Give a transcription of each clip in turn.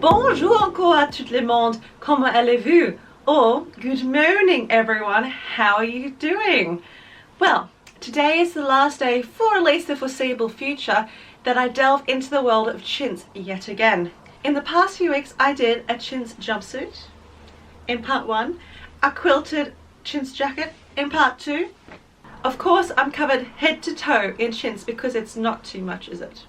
Bonjour encore à tout le monde, comment allez-vous? Or, good morning everyone, how are you doing? Well, today is the last day for at least the foreseeable future that I delve into the world of chintz yet again. In the past few weeks I did a chintz jumpsuit in part 1, a quilted chintz jacket in part 2. Of course I'm covered head to toe in chintz because it's not too much, is it?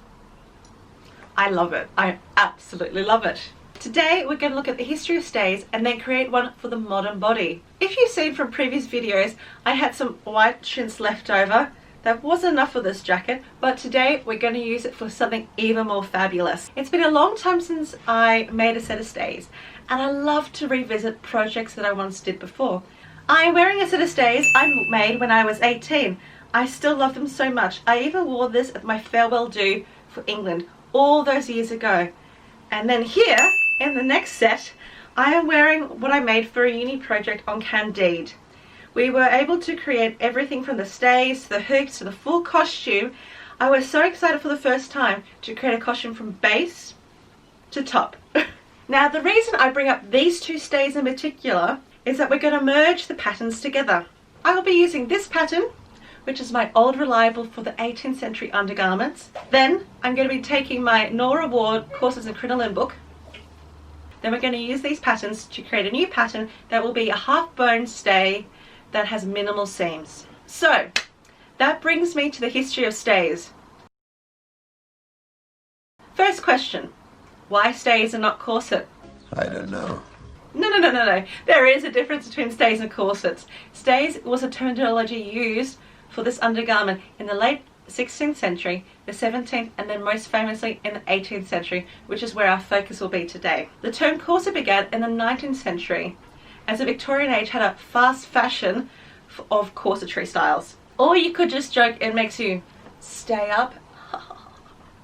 I love it. I absolutely love it. Today we're going to look at the history of stays and then create one for the modern body. If you've seen from previous videos, I had some white chintz left over. That wasn't enough for this jacket, but today we're going to use it for something even more fabulous. It's been a long time since I made a set of stays, and I love to revisit projects that I once did before. I'm wearing a set of stays I made when I was 18. I still love them so much. I even wore this at my farewell do for England all those years ago. And then here in the next set I am wearing what I made for a uni project on Candide. We were able to create everything from the stays to the hoops to the full costume. I was so excited for the first time to create a costume from base to top. Now the reason I bring up these two stays in particular is that we're going to merge the patterns together. I will be using this pattern, which is my old reliable for the 18th century undergarments. Then I'm going to be taking my Nora Ward Corsets and Crinoline book. Then we're going to use these patterns to create a new pattern that will be a half-bone stay that has minimal seams. So that brings me to the history of stays. First question, why stays and not corset? I don't know. No. There is a difference between stays and corsets. Stays was a terminology used for this undergarment in the late 16th century, the 17th, and then most famously in the 18th century, which is where our focus will be today. The term corset began in the 19th century, as the Victorian age had a fast fashion of corsetry styles. Or you could just joke it makes you stay up.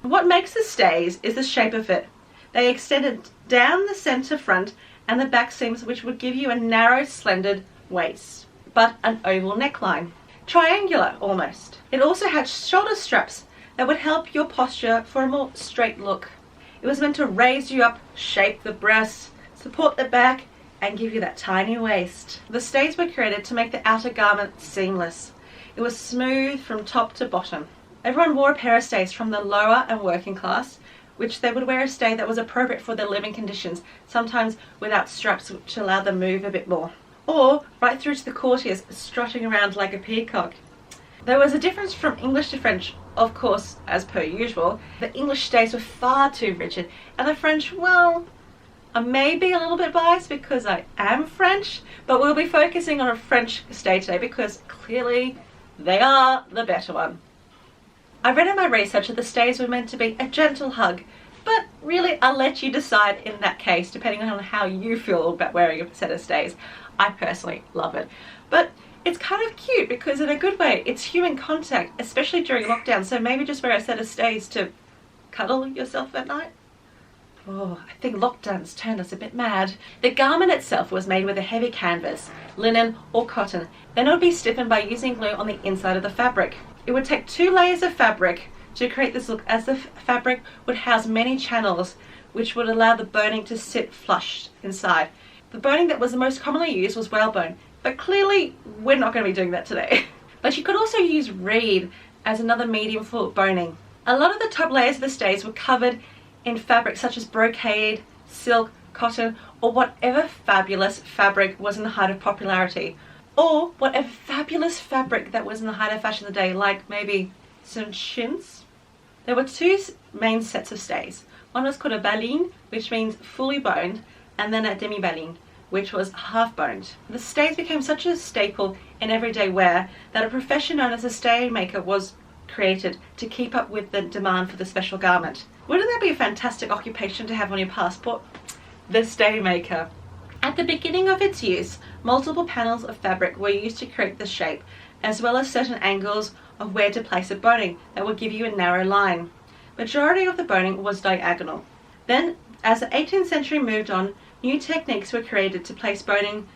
What makes the stays is the shape of it. They extended down the centre front and the back seams, which would give you a narrow, slendered waist, but an oval neckline. Triangular almost. It also had shoulder straps that would help your posture for a more straight look. It was meant to raise you up, shape the breasts, support the back, and give you that tiny waist. The stays were created to make the outer garment seamless. It was smooth from top to bottom. Everyone wore a pair of stays from the lower and working class, which they would wear a stay that was appropriate for their living conditions, sometimes without straps to allow them to move a bit more. Or right through to the courtiers strutting around like a peacock. There was a difference from English to French, of course, as per usual. The English stays were far too rigid, and the French, well, I may be a little bit biased because I am French, but we'll be focusing on a French stay today because clearly they are the better one. I read in my research that the stays were meant to be a gentle hug, but really I'll let you decide in that case, depending on how you feel about wearing a set of stays. I personally love it, but it's kind of cute because in a good way it's human contact, especially during lockdown, so maybe just wear a set of stays to cuddle yourself at night. Oh, I think lockdown's turned us a bit mad. The garment itself was made with a heavy canvas, linen or cotton. Then it would be stiffened by using glue on the inside of the fabric. It would take 2 layers of fabric to create this look, as the fabric would house many channels which would allow the boning to sit flush inside. The boning that was the most commonly used was whalebone, but clearly we're not going to be doing that today. But you could also use reed as another medium for boning. A lot of the top layers of the stays were covered in fabric such as brocade, silk, cotton, or whatever fabulous fabric was in the height of popularity. Or whatever fabulous fabric that was in the height of fashion of the day, like maybe some chintz. There were 2 main sets of stays. One was called a baline, which means fully boned, and then a demi-baline, which was half-boned. The stays became such a staple in everyday wear that a profession known as a stay maker was created to keep up with the demand for the special garment. Wouldn't that be a fantastic occupation to have on your passport? The stay maker. At the beginning of its use, multiple panels of fabric were used to create the shape, as well as certain angles of where to place a boning that would give you a narrow line. Majority of the boning was diagonal. Then, as the 18th century moved on, new techniques were created to place boning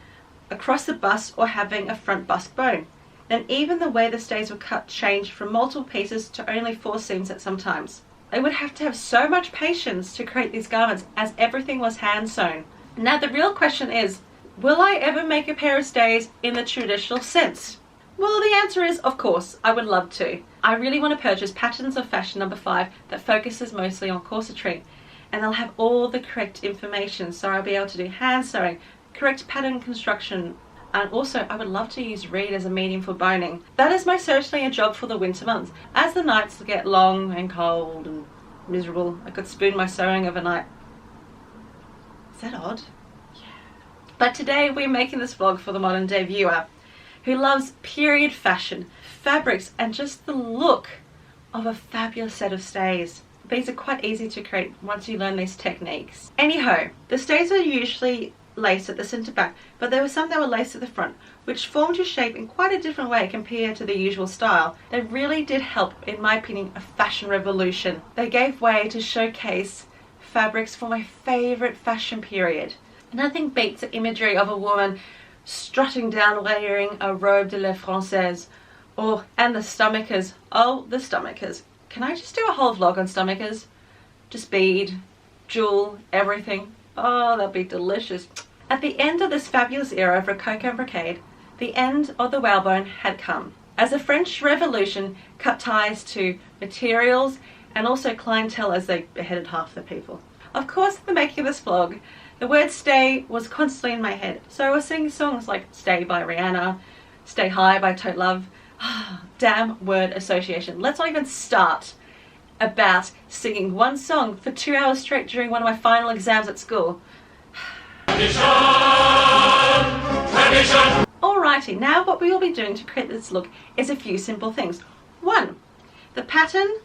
across the bust or having a front bust bone. Then even the way the stays were cut changed from multiple pieces to only 4 seams at some times. They would have to have so much patience to create these garments as everything was hand sewn. Now the real question is, will I ever make a pair of stays in the traditional sense? Well, the answer is, of course, I would love to. I really want to purchase Patterns of Fashion number 5 that focuses mostly on corsetry. And they'll have all the correct information, so I'll be able to do hand sewing, correct pattern construction, and also I would love to use reed as a medium for boning. That is most certainly a job for the winter months. As the nights get long and cold and miserable, I could spoon my sewing overnight. Is that odd? Yeah. But today we're making this vlog for the modern day viewer who loves period fashion, fabrics, and just the look of a fabulous set of stays. These are quite easy to create once you learn these techniques. Anyhow, the stays are usually laced at the centre back, but there were some that were laced at the front, which formed your shape in quite a different way compared to the usual style. They really did help, in my opinion, a fashion revolution. They gave way to showcase fabrics for my favourite fashion period. Nothing beats the imagery of a woman strutting down wearing a robe de la Française, and the stomachers. Oh, the stomachers. Can I just do a whole vlog on stomachers? Just bead, jewel, everything. Oh, that'd be delicious. At the end of this fabulous era of Rococo and brocade, the end of the whalebone had come, as the French Revolution cut ties to materials and also clientele as they beheaded half the people. Of course, in the making of this vlog, the word stay was constantly in my head, so I was singing songs like Stay by Rihanna, Stay High by Tote Love. Damn word association. Let's not even start about singing one song for 2 hours straight during one of my final exams at school. Alrighty, now what we will be doing to create this look is a few simple things. 1. The pattern,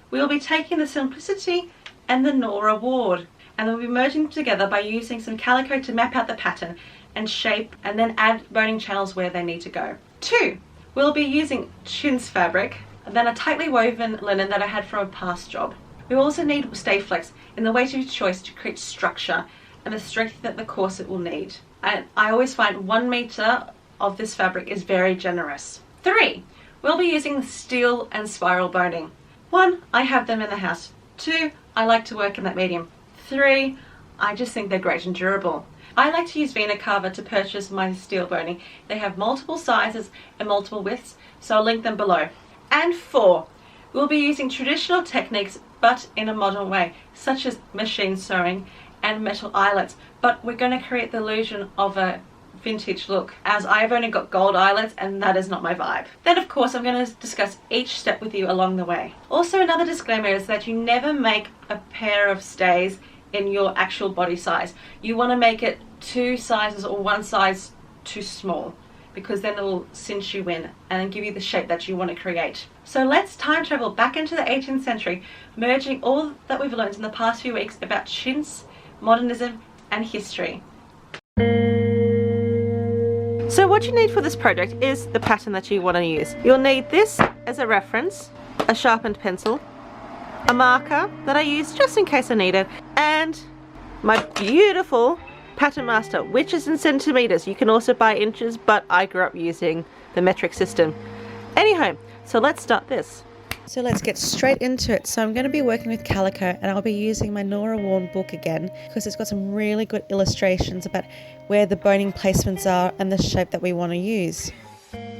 we will be taking the Simplicity and the Nora Ward, and we'll be merging them together by using some calico to map out the pattern and shape, and then add boning channels where they need to go. 2. We'll be using chintz fabric, and then a tightly woven linen that I had from a past job. We also need Stay Flex in the weight of your choice to create structure and the strength that the corset will need. And I always find 1 meter of this fabric is very generous. 3. We'll be using steel and spiral boning. 1. I have them in the house. 2. I like to work in that medium. 3. I just think they're great and durable. I like to use Vena Carver to purchase my steel boning. They have multiple sizes and multiple widths, so I'll link them below. And 4, we'll be using traditional techniques but in a modern way, such as machine sewing and metal eyelets, but we're going to create the illusion of a vintage look, as I've only got gold eyelets and that is not my vibe. Then of course I'm going to discuss each step with you along the way. Also, another disclaimer is that you never make a pair of stays in your actual body size. You want to make it 2 sizes or 1 size too small, because then it'll cinch you in and give you the shape that you want to create. So let's time travel back into the 18th century, merging all that we've learned in the past few weeks about chintz, modernism and history. So what you need for this project is the pattern that you want to use. You'll need this as a reference, a sharpened pencil, a marker that I use just in case I need it, and my beautiful pattern master, which is in centimeters. You can also buy inches, but I grew up using the metric system. Anyhow, so let's start this. So let's get straight into it. So I'm going to be working with calico, and I'll be using my Nora Ward book again because it's got some really good illustrations about where the boning placements are and the shape that we want to use.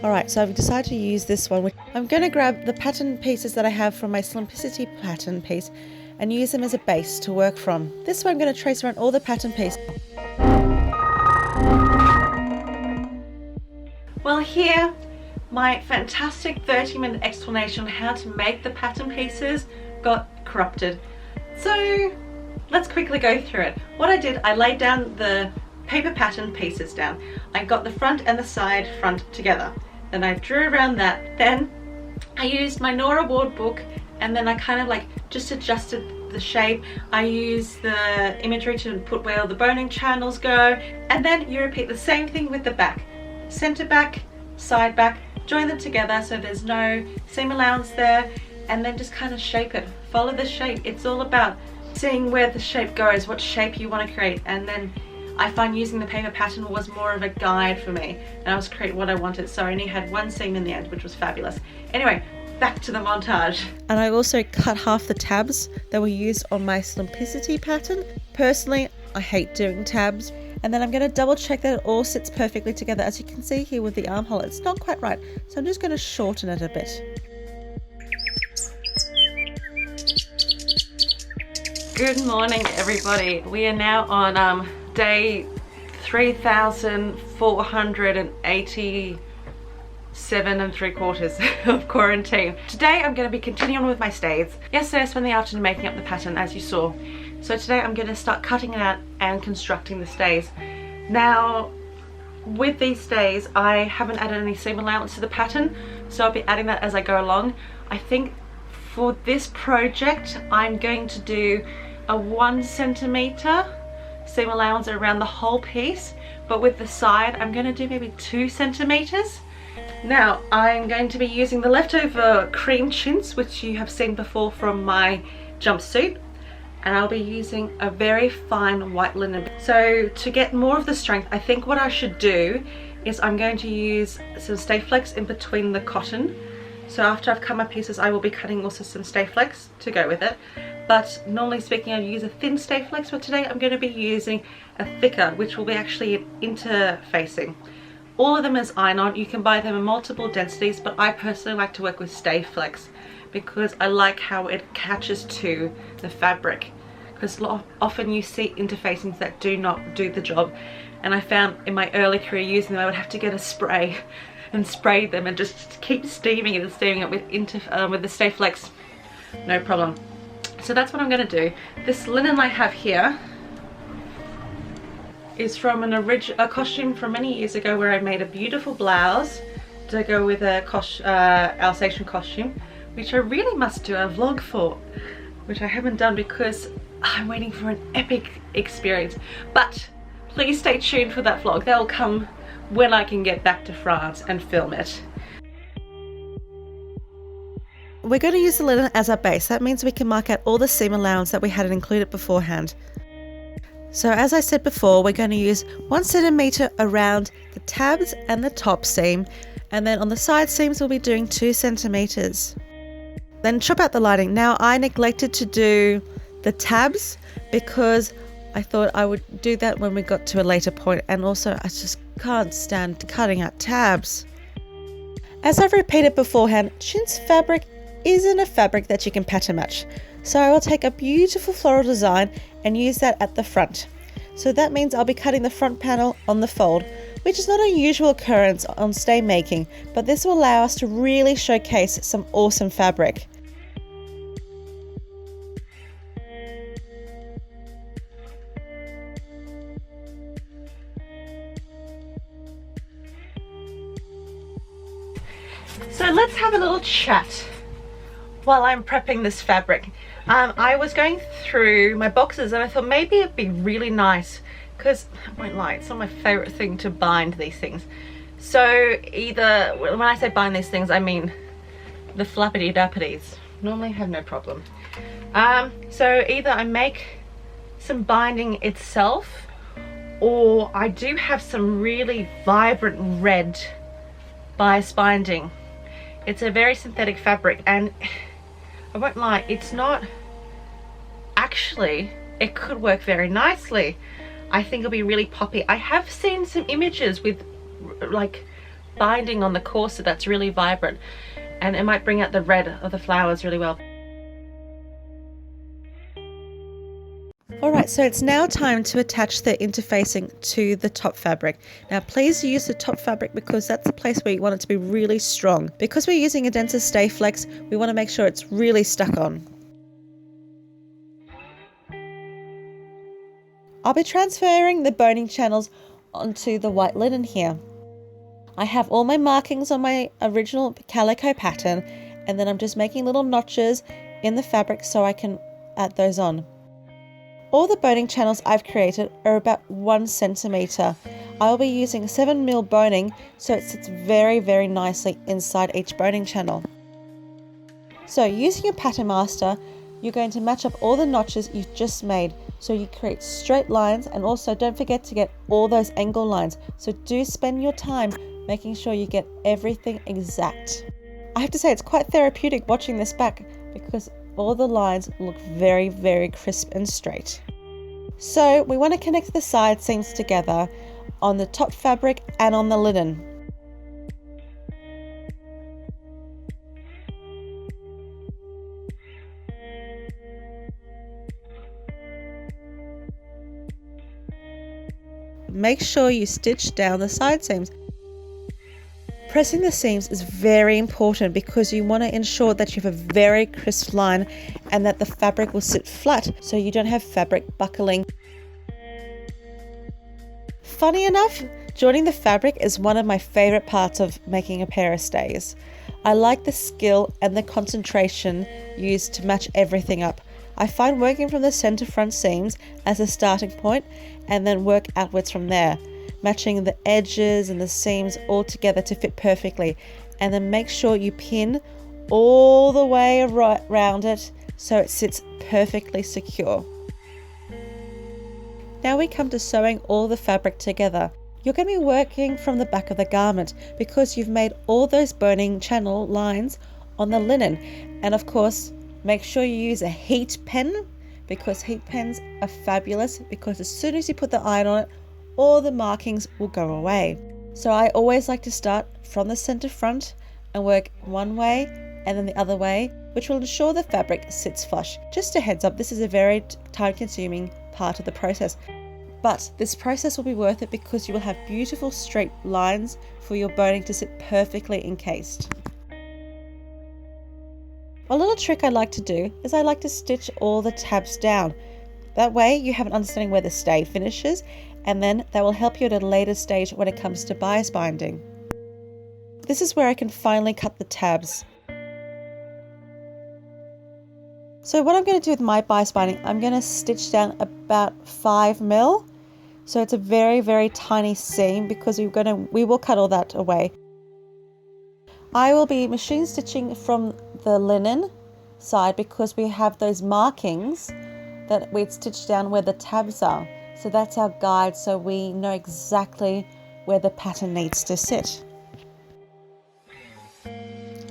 Alright, so I've decided to use this one. I'm going to grab the pattern pieces that I have from my Simplicity pattern piece and use them as a base to work from. This way I'm going to trace around all the pattern pieces. Well, here my fantastic 30-minute explanation on how to make the pattern pieces got corrupted. So let's quickly go through it. What I did, I laid down the paper pattern pieces down. I got the front and the side front together. Then I drew around that. Then I used my Nora Ward book, and then I kind of like just adjusted the shape. I used the imagery to put where all the boning channels go, and then you repeat the same thing with the back. Center back, side back, join them together so there's no seam allowance there, and then just kind of shape it. Follow the shape. It's all about seeing where the shape goes, what shape you want to create, and then I find using the paper pattern was more of a guide for me, and I was creating what I wanted, so I only had 1 seam in the end, which was fabulous. Anyway, back to the montage. And I also cut half the tabs that were used on my Simplicity pattern. Personally, I hate doing tabs. And then I'm going to double check that it all sits perfectly together. As you can see here with the armhole, it's not quite right. So I'm just going to shorten it a bit. Good morning, everybody. We are now on day 3,487 3/4 of quarantine. Today I'm going to be continuing with my stays. Yesterday I spent the afternoon making up the pattern, as you saw. So today I'm going to start cutting it out and constructing the stays. Now, with these stays, I haven't added any seam allowance to the pattern, so I'll be adding that as I go along. I think for this project, I'm going to do a 1 centimeter seam allowance around the whole piece, but with the side, I'm going to do maybe 2 centimeters. Now, I'm going to be using the leftover cream chintz, which you have seen before from my jumpsuit. And I'll be using a very fine white linen. So to get more of the strength, I think what I should do is I'm going to use some stay flex in between the cotton. So after I've cut my pieces, I will be cutting also some stay flex to go with it. But normally speaking, I use a thin stay flex, but today I'm going to be using a thicker, which will be actually interfacing. All of them is iron-on. You can buy them in multiple densities, but I personally like to work with stay flex, because I like how it catches to the fabric, because often you see interfacings that do not do the job, and I found in my early career using them I would have to get a spray and spray them and just keep steaming it and steaming it with the stay flex, no problem. So that's what I'm going to do. This linen I have here is from a costume from many years ago where I made a beautiful blouse to go with a Alsatian costume, which I really must do a vlog for, which I haven't done because I'm waiting for an epic experience. But please stay tuned for that vlog. That will come when I can get back to France and film it. We're going to use the linen as our base. That means we can mark out all the seam allowance that we had included beforehand. So as I said before, we're going to use 1 centimeter around the tabs and the top seam, and then on the side seams we'll be doing 2 centimeters. Then chop out the lining. Now, I neglected to do the tabs because I thought I would do that when we got to a later point, and also I just can't stand cutting out tabs. As I've repeated beforehand, chintz fabric isn't a fabric that you can pattern match. So I will take a beautiful floral design and use that at the front. So that means I'll be cutting the front panel on the fold, which is not a usual occurrence on stay making, but this will allow us to really showcase some awesome fabric. So let's have a little chat while I'm prepping this fabric. I was going through my boxes and I thought maybe it'd be really nice, because I won't lie, it's not my favorite thing to bind these things. So either, when I say bind these things, I mean the flappity dappities. Normally I have no problem. So either I make some binding itself, or I do have some really vibrant red bias binding. It's a very synthetic fabric, and I won't lie, it's not actually, it could work very nicely. I think it'll be really poppy. I have seen some images with like binding on the corset that's really vibrant, and it might bring out the red of the flowers really well. Alright, so it's now time to attach the interfacing to the top fabric. Now please use the top fabric because that's the place where you want it to be really strong. Because we're using a denser stay flex, we want to make sure it's really stuck on. I'll be transferring the boning channels onto the white linen here. I have all my markings on my original calico pattern, and then I'm just making little notches in the fabric so I can add those on. All the boning channels I've created are about 1 centimeter. I'll be using 7mm boning so it sits very, very nicely inside each boning channel. So using your pattern master, you're going to match up all the notches you've just made so you create straight lines, and also don't forget to get all those angle lines. So do spend your time making sure you get everything exact. I have to say it's quite therapeutic watching this back because all the lines look very, very crisp and straight. So we want to connect the side seams together on the top fabric and on the linen. Make sure you stitch down the side seams. Pressing the seams is very important because you want to ensure that you have a very crisp line and that the fabric will sit flat so you don't have fabric buckling. Funny enough, joining the fabric is one of my favorite parts of making a pair of stays. I like the skill and the concentration used to match everything up. I find working from the center front seams as a starting point and then work outwards from there, matching the edges and the seams all together to fit perfectly, and then make sure you pin all the way around it so it sits perfectly secure. Now we come to sewing all the fabric together. You're going to be working from the back of the garment because you've made all those boning channel lines on the linen, and of course make sure you use a heat pen because heat pens are fabulous because as soon as you put the iron on it, all the markings will go away. So I always like to start from the center front and work one way and then the other way, which will ensure the fabric sits flush. Just a heads up, this is a very time consuming part of the process, but this process will be worth it because you will have beautiful straight lines for your boning to sit perfectly encased. A little trick I like to do is I like to stitch all the tabs down. That way you have an understanding where the stay finishes, and then that will help you at a later stage when it comes to bias binding. This is where I can finally cut the tabs. So what I'm going to do with my bias binding, I'm going to stitch down about 5 mil. So it's a very, very tiny seam because we will cut all that away. I will be machine stitching from the linen side because we have those markings that we'd stitched down where the tabs are. So that's our guide, so we know exactly where the pattern needs to sit.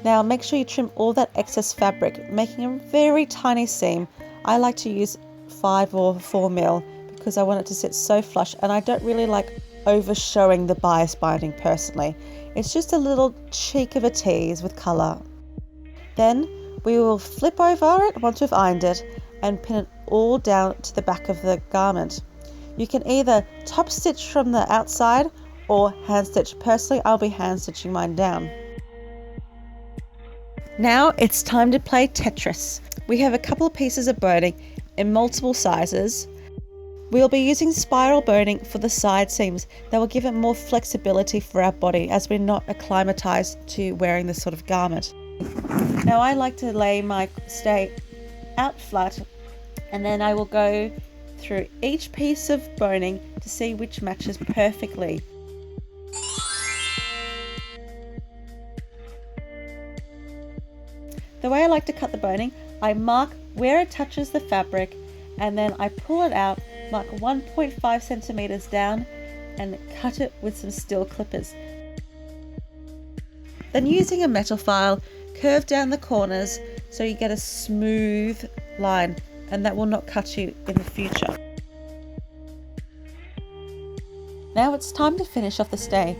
Now make sure you trim all that excess fabric, making a very tiny seam. I like to use 5 or 4 mil because I want it to sit so flush, and I don't really like over showing the bias binding personally. It's just a little cheek of a tease with colour. Then we will flip over it once we've ironed it and pin it all down to the back of the garment. You can either top stitch from the outside or hand stitch. Personally, I'll be hand stitching mine down. Now it's time to play Tetris. We have a couple of pieces of boning in multiple sizes. We'll be using spiral boning for the side seams that will give it more flexibility for our body as we're not acclimatized to wearing this sort of garment. Now I like to lay my stay out flat, and then I will go through each piece of boning to see which matches perfectly. The way I like to cut the boning, I mark where it touches the fabric and then I pull it out, mark 1.5 centimeters down and cut it with some steel clippers. Then using a metal file, curve down the corners so you get a smooth line, and that will not cut you in the future. Now it's time to finish off the stay.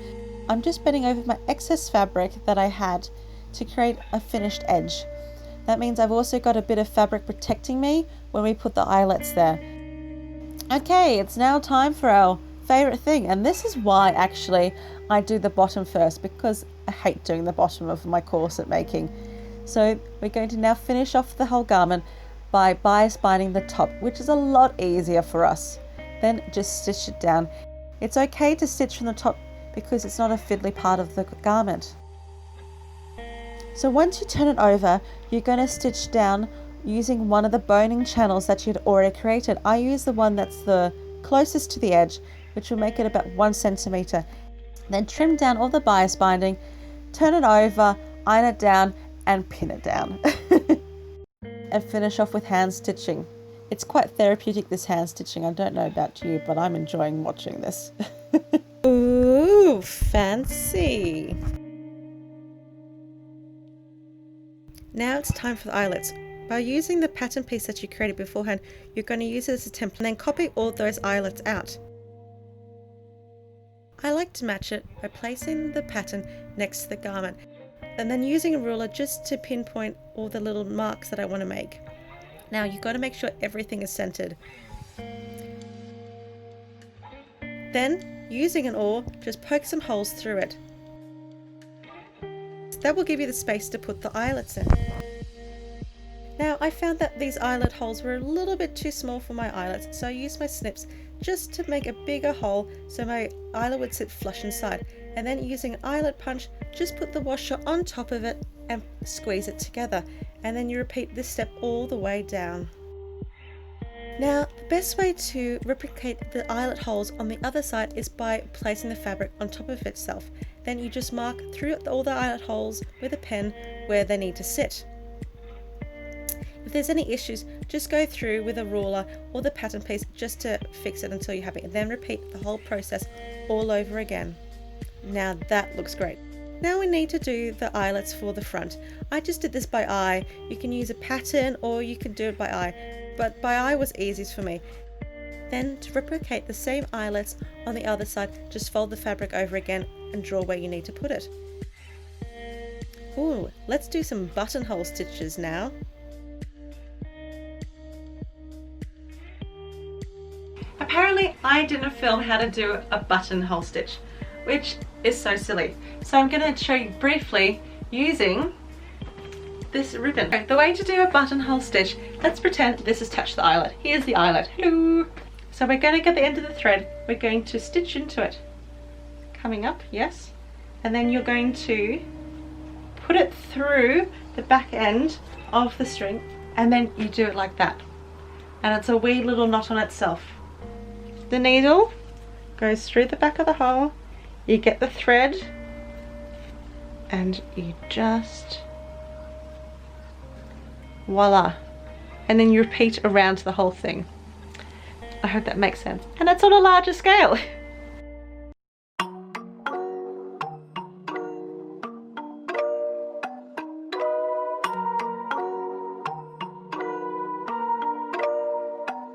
I'm just bending over my excess fabric that I had to create a finished edge. That means I've also got a bit of fabric protecting me when we put the eyelets there. Okay, it's now time for our favorite thing, and this is why actually I do the bottom first, because I hate doing the bottom of my corset making. So we're going to now finish off the whole garment by bias binding the top, which is a lot easier for us. Then just stitch it down. It's okay to stitch from the top because it's not a fiddly part of the garment. So once you turn it over, you're going to stitch down using one of the boning channels that you'd already created. I use the one that's the closest to the edge, which will make it about 1 centimeter. Then trim down all the bias binding, turn it over, iron it down and pin it down. And finish off with hand stitching. It's quite therapeutic, this hand stitching. I don't know about you, but I'm enjoying watching this. Ooh, fancy. Now it's time for the eyelets. By using the pattern piece that you created beforehand, you're going to use it as a template and then copy all those eyelets out. I like to match it by placing the pattern next to the garment and then using a ruler just to pinpoint all the little marks that I want to make. Now you've got to make sure everything is centered. Then, using an awl, just poke some holes through it. That will give you the space to put the eyelets in. Now I found that these eyelet holes were a little bit too small for my eyelets, so I used my snips just to make a bigger hole so my eyelet would sit flush inside. And then using an eyelet punch, just put the washer on top of it and squeeze it together. And then you repeat this step all the way down. Now, the best way to replicate the eyelet holes on the other side is by placing the fabric on top of itself. Then you just mark through all the eyelet holes with a pen where they need to sit. If there's any issues, just go through with a ruler or the pattern piece just to fix it until you're happy, and then repeat the whole process all over again. Now that looks great. Now we need to do the eyelets for the front. I just did this by eye. You can use a pattern or you can do it by eye, but by eye was easiest for me. Then to replicate the same eyelets on the other side, just fold the fabric over again and draw where you need to put it. Ooh, let's do some buttonhole stitches now. Apparently I didn't film how to do a buttonhole stitch, which is so silly. So I'm going to show you briefly using this ribbon. The way to do a buttonhole stitch, let's pretend this is touch the eyelet. Here's the eyelet. Hello. So we're going to get the end of the thread. We're going to stitch into it. Coming up, yes. And then you're going to put it through the back end of the string, and then you do it like that. And it's a wee little knot on itself. The needle goes through the back of the hole, you get the thread, and you just voila, and then you repeat around the whole thing. I hope that makes sense, and it's on a larger scale.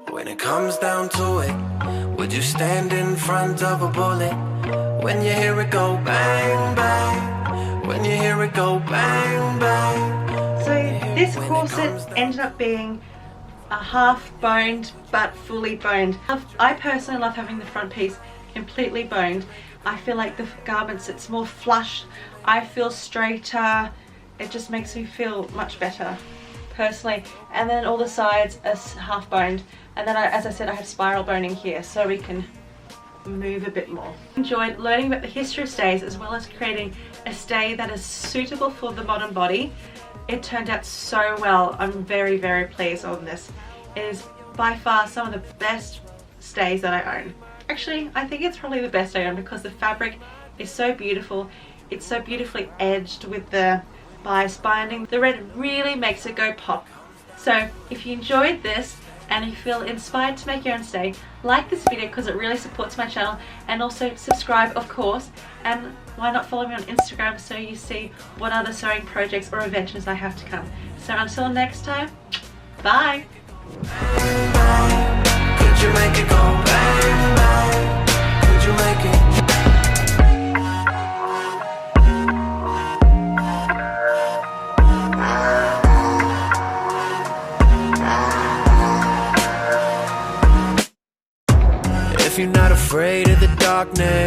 When it comes down to it, would you stand in front of a bullet? When you hear it go bang, bang. When you hear it go bang, bang. So this corset ended up being a half boned but fully boned. I personally love having the front piece completely boned. I feel like the garment sits more flush. I feel straighter. It just makes me feel much better personally. And then all the sides are half boned. And then as I said, I have spiral boning here so we can move a bit more. Enjoyed learning about the history of stays as well as creating a stay that is suitable for the modern body. It turned out so well. I'm very, very pleased on this. It is by far some of the best stays that I own. Actually, I think it's probably the best I own because the fabric is so beautiful. It's so beautifully edged with the bias binding. The red really makes it go pop. So if you enjoyed this and you feel inspired to make your own stay, like this video because it really supports my channel, and also subscribe of course, and why not follow me on Instagram so you see what other sewing projects or inventions I have to come. So until next time, bye! Bang, bang. Could you make it go bang, bang? Could you make it? If you're not afraid of the darkness